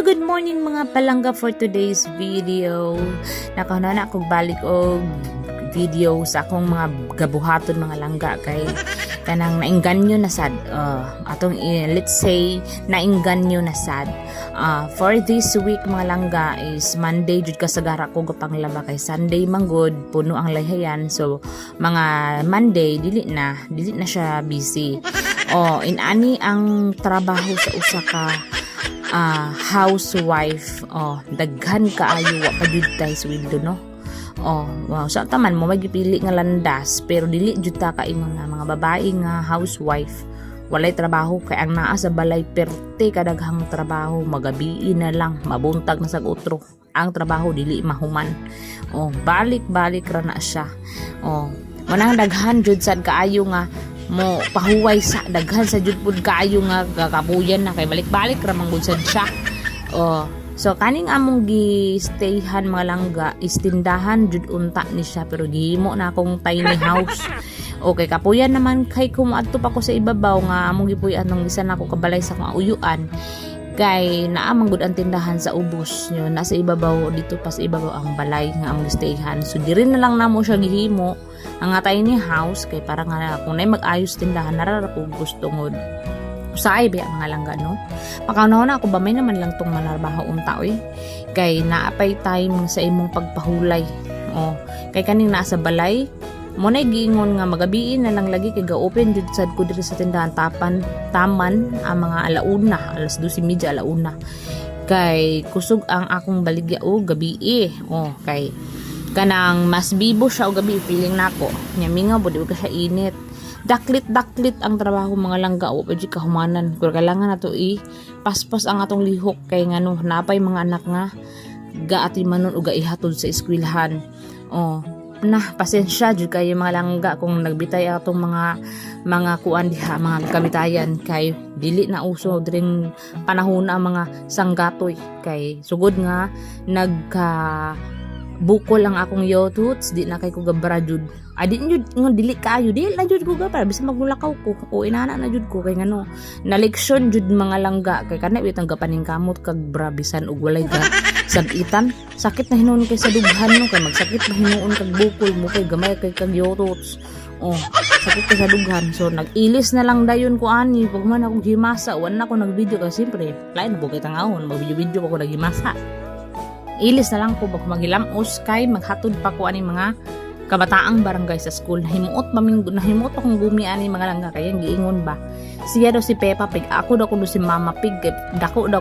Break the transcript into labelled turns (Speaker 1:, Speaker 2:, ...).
Speaker 1: Hello, good morning mga palangga for today's video. Nakahuna na akong balik og video sa akong mga gabuhaton mga langga kay kanang naingganyo na sad let's say naingganyo na sad for this week mga langga is Monday jud kasagara ko gapanglaba kay Sunday manggod puno ang layhayan, so mga Monday dili na siya busy. Inani ang trabaho sa usa ka housewife. Daghan kaayo wa pa jud tay sweldo, no. Wow, sa taman mo magipili nga landas pero dili jud ta ka imong mga babae nga housewife walay trabaho kay ang naa sa balay perte kadaghang trabaho, magabi na lang mabuntag na sag utro ang trabaho dili mahuman. Balik ra na siya. Manang daghan jud sad kaayo nga mo pahuway sa daghan sa jud pud kaayo nga kakapuyan na kay balik-balik ra man gud sad siya. So kaning among gi-stayhan mga langga istindahan jud unta ni siya pero gihimo na akong tiny house. Okay, kapuyan naman kay kumadto pa ko sa ibabaw nga among gipuy-an nang isa na ako kabalay sa akong uyuan kay naa man gud ang tindahan sa ubos nyo nasa ibabaw dito pa sa ibabaw ang balay nga among stayhan. So diri na lang namo siya gihimo ang tiny house kay para nga kung nay mag-ayos tindahan narara ko gusto ngod usahay ba mga langga, no? Pakauna na ako ba may naman lang tong manarbaho unta kay naapay time sa imong pagpahulay. Kay kaning nasa balay mo na giingon nga magabiin na lang lagi kay ga-open jud sad ko diri sa tindahan taman ang mga alauna, alas 12:30 alauna. Kay kusog ang akong baligya gabi kay kanang mas bibo siya gabi feeling nako. Nya minga bud ka siya init. Daklit ang trabaho mga langga pwede kahumanan kung kailangan na to paspas ang atong lihok kay ngano napay mga anak nga gaati manon o gaihatod sa eskwelahan. Pasensya jud kayo mga langga kung nagbitay atong mga kuan diha mga kamitayan kay dili na uso diring panahon ang mga sanggatoy kay sugod nga bukol ang akong yotuts di na kay ko gabra jud di jud nga dili kayo dili na jud ko gabra bisan maglakaw ko inana na jud ko kay ngano na leksyon jud mga langga kay kana bitang gapaning kamot kag bra bisan og walay ga sagitan sakit na hinuon kay sa dughan no kay magsakit na hinuon kag bukol mo kay gamay kay kag yotuts sakit kay sa dughan. So nag-ilis na lang dayon ko ani pag man ako gimasa wan na ko nag-video kasi siyempre lain mo kay tangahon mag-video ko nagimasa. Ilis na lang ko bak magilamos kay maghatod pa ko ani mga kabataang barangay sa school. Nahimuot akong gumi ani mga langga kay giingon ba siya daw si Peppa Pig ako daw kuno si Mama Pig dako daw